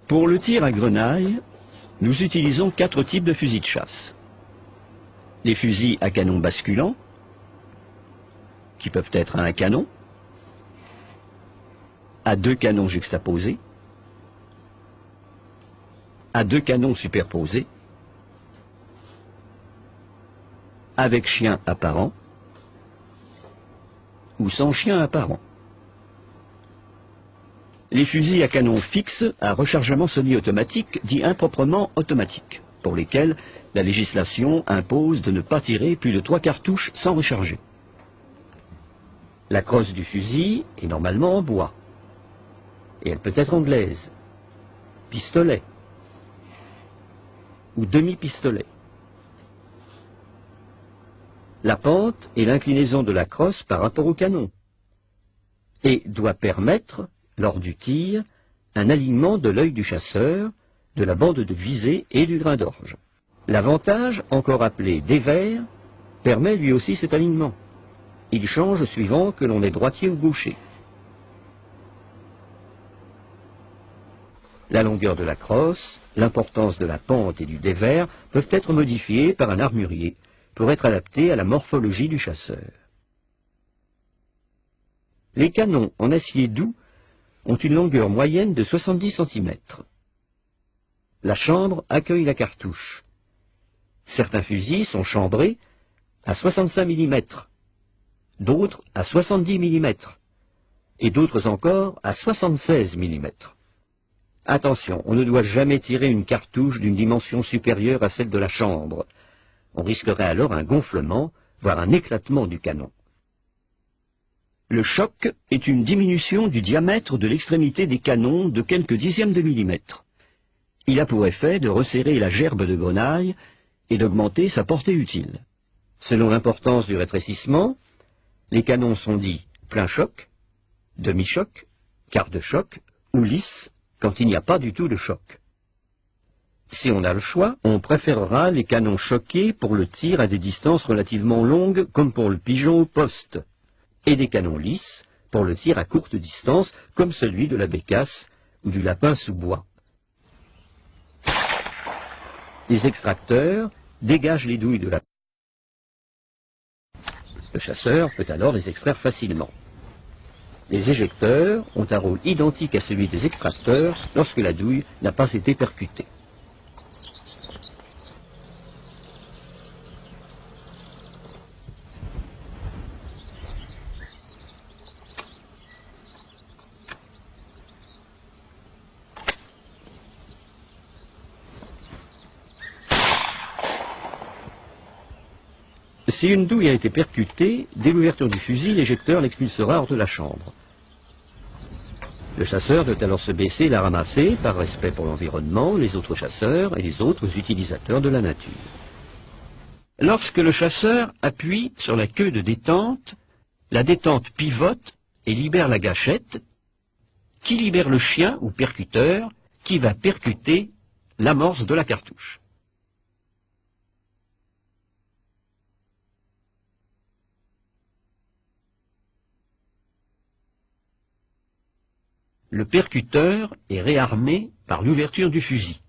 Pour le tir à grenaille, nous utilisons 4 types de fusils de chasse. Les fusils à canon basculant, qui peuvent être à un canon, à 2 canons juxtaposés, à 2 canons superposés, avec chien apparent ou sans chien apparent. Les fusils à canon fixe à rechargement semi-automatique, dit improprement automatique, pour lesquels la législation impose de ne pas tirer plus de 3 cartouches sans recharger. La crosse du fusil est normalement en bois, et elle peut être anglaise, pistolet ou demi-pistolet. La pente est l'inclinaison de la crosse par rapport au canon, et doit permettre, lors du tir, un alignement de l'œil du chasseur, de la bande de visée et du grain d'orge. L'avantage, encore appelé dévers, permet lui aussi cet alignement. Il change suivant que l'on est droitier ou gaucher. La longueur de la crosse, l'importance de la pente et du dévers peuvent être modifiées par un armurier pour être adaptés à la morphologie du chasseur. Les canons en acier doux ont une longueur moyenne de 70 cm. La chambre accueille la cartouche. Certains fusils sont chambrés à 65 mm, d'autres à 70 mm, et d'autres encore à 76 mm. Attention, on ne doit jamais tirer une cartouche d'une dimension supérieure à celle de la chambre. On risquerait alors un gonflement, voire un éclatement du canon. Le choc est une diminution du diamètre de l'extrémité des canons de quelques dixièmes de millimètre. Il a pour effet de resserrer la gerbe de grenaille et d'augmenter sa portée utile. Selon l'importance du rétrécissement, les canons sont dits plein choc, demi-choc, quart de choc ou lisse quand il n'y a pas du tout de choc. Si on a le choix, on préférera les canons choqués pour le tir à des distances relativement longues comme pour le pigeon au poste, et des canons lisses pour le tir à courte distance comme celui de la bécasse ou du lapin sous bois. Les extracteurs dégagent les douilles de la... Le chasseur peut alors les extraire facilement. Les éjecteurs ont un rôle identique à celui des extracteurs lorsque la douille n'a pas été percutée. Si une douille a été percutée, dès l'ouverture du fusil, l'éjecteur l'expulsera hors de la chambre. Le chasseur doit alors se baisser et la ramasser, par respect pour l'environnement, les autres chasseurs et les autres utilisateurs de la nature. Lorsque le chasseur appuie sur la queue de détente, la détente pivote et libère la gâchette, qui libère le chien ou percuteur, qui va percuter l'amorce de la cartouche. Le percuteur est réarmé par l'ouverture du fusil.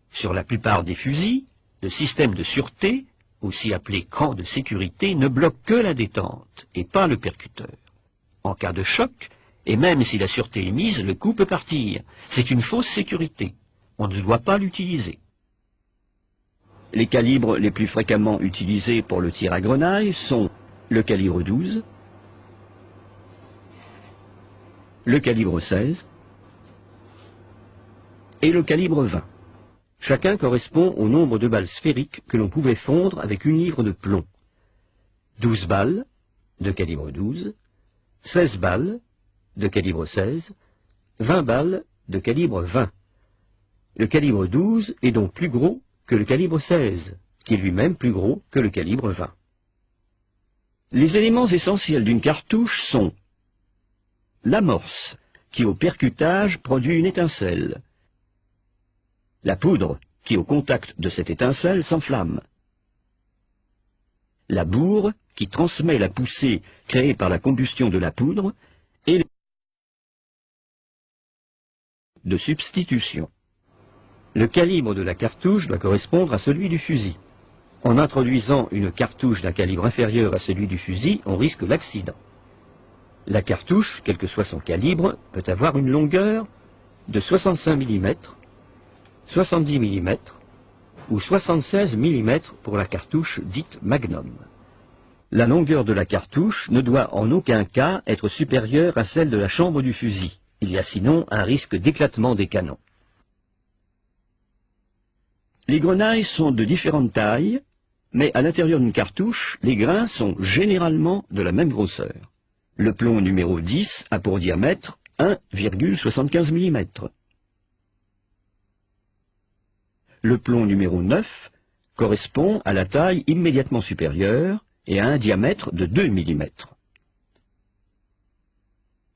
Sur la plupart des fusils, le système de sûreté, aussi appelé cran de sécurité, ne bloque que la détente et pas le percuteur. En cas de choc, et même si la sûreté est mise, le coup peut partir. C'est une fausse sécurité. On ne doit pas l'utiliser. Les calibres les plus fréquemment utilisés pour le tir à grenaille sont le calibre 12, le calibre 16 et le calibre 20. Chacun correspond au nombre de balles sphériques que l'on pouvait fondre avec une livre de plomb. 12 balles de calibre 12, 16 balles de calibre 16, 20 balles de calibre 20. Le calibre 12 est donc plus gros que le calibre 16, qui est lui-même plus gros que le calibre 20. Les éléments essentiels d'une cartouche sont l'amorce, qui au percutage produit une étincelle. La poudre, qui au contact de cette étincelle s'enflamme. La bourre, qui transmet la poussée créée par la combustion de la poudre, et de substitution. Le calibre de la cartouche doit correspondre à celui du fusil. En introduisant une cartouche d'un calibre inférieur à celui du fusil, on risque l'accident. La cartouche, quel que soit son calibre, peut avoir une longueur de 65 mm, 70 mm ou 76 mm pour la cartouche dite Magnum. La longueur de la cartouche ne doit en aucun cas être supérieure à celle de la chambre du fusil. Il y a sinon un risque d'éclatement des canons. Les grenailles sont de différentes tailles, mais à l'intérieur d'une cartouche, les grains sont généralement de la même grosseur. Le plomb numéro 10 a pour diamètre 1,75 mm. Le plomb numéro 9 correspond à la taille immédiatement supérieure et a un diamètre de 2 mm.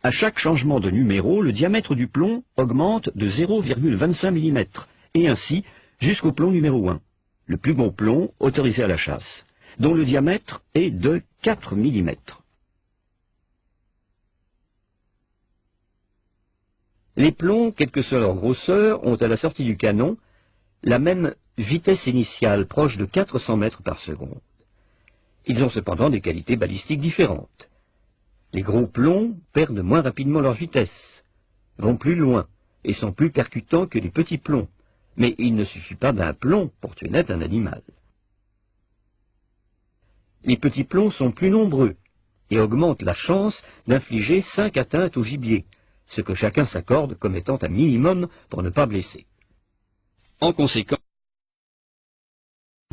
À chaque changement de numéro, le diamètre du plomb augmente de 0,25 mm, et ainsi jusqu'au plomb numéro 1, le plus bon plomb autorisé à la chasse, dont le diamètre est de 4 mm. Les plombs, quelle que soit leur grosseur, ont à la sortie du canon la même vitesse initiale proche de 400 mètres par seconde. Ils ont cependant des qualités balistiques différentes. Les gros plombs perdent moins rapidement leur vitesse, vont plus loin et sont plus percutants que les petits plombs, mais il ne suffit pas d'un plomb pour tuer net un animal. Les petits plombs sont plus nombreux et augmentent la chance d'infliger 5 atteintes au gibier, ce que chacun s'accorde comme étant un minimum pour ne pas blesser. En conséquence,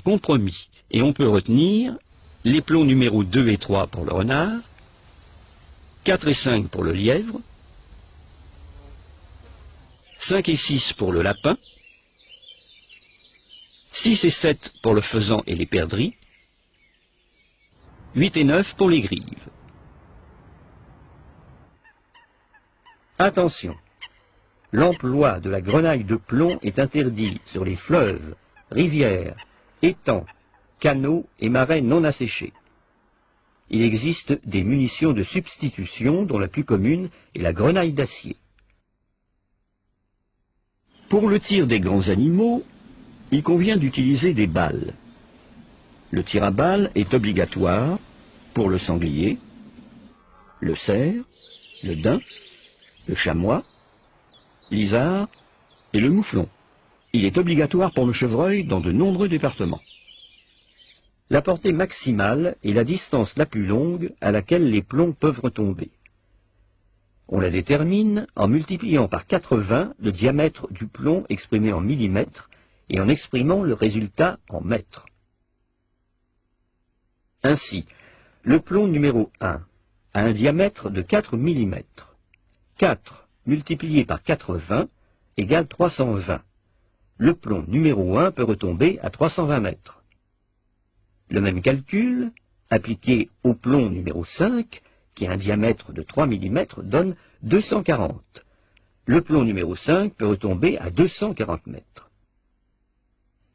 compromis, et on peut retenir les plombs numéro 2 et 3 pour le renard, 4 et 5 pour le lièvre, 5 et 6 pour le lapin, 6 et 7 pour le faisan et les perdrix, 8 et 9 pour les grives. Attention, l'emploi de la grenaille de plomb est interdit sur les fleuves, rivières, étangs, canaux et marais non asséchés. Il existe des munitions de substitution dont la plus commune est la grenaille d'acier. Pour le tir des grands animaux, il convient d'utiliser des balles. Le tir à balles est obligatoire pour le sanglier, le cerf, le daim, le chamois, l'isard et le mouflon. Il est obligatoire pour le chevreuil dans de nombreux départements. La portée maximale est la distance la plus longue à laquelle les plombs peuvent retomber. On la détermine en multipliant par 80 le diamètre du plomb exprimé en millimètres et en exprimant le résultat en mètres. Ainsi, le plomb numéro 1 a un diamètre de 4 mm. 4 multiplié par 80 égale 320. Le plomb numéro 1 peut retomber à 320 mètres. Le même calcul, appliqué au plomb numéro 5, qui a un diamètre de 3 mm, donne 240. Le plomb numéro 5 peut retomber à 240 mètres.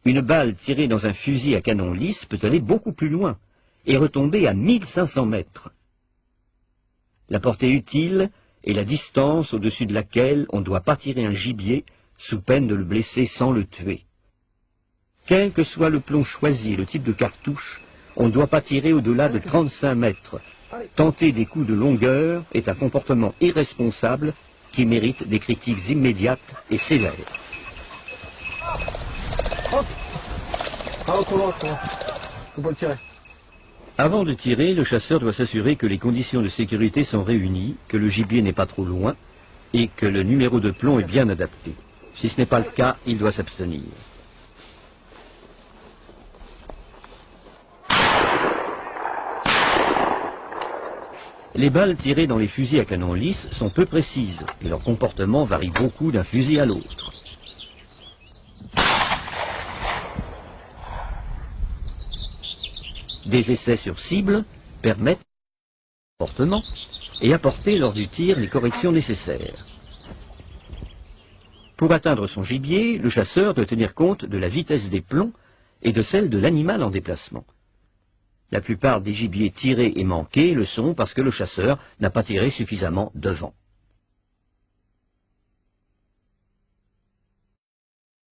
Une balle tirée dans un fusil à canon lisse peut aller beaucoup plus loin et retomber à 1500 mètres. La portée utile est la distance au-dessus de laquelle on ne doit pas tirer un gibier sous peine de le blesser sans le tuer. Quel que soit le plomb choisi et le type de cartouche, on ne doit pas tirer au-delà de 35 mètres. Tenter des coups de longueur est un comportement irresponsable qui mérite des critiques immédiates et sévères. Avant de tirer, le chasseur doit s'assurer que les conditions de sécurité sont réunies, que le gibier n'est pas trop loin et que le numéro de plomb est bien adapté. Si ce n'est pas le cas, il doit s'abstenir. Les balles tirées dans les fusils à canon lisse sont peu précises et leur comportement varie beaucoup d'un fusil à l'autre. Des essais sur cible permettent le comportement et apporter lors du tir les corrections nécessaires. Pour atteindre son gibier, le chasseur doit tenir compte de la vitesse des plombs et de celle de l'animal en déplacement. La plupart des gibiers tirés et manqués le sont parce que le chasseur n'a pas tiré suffisamment devant.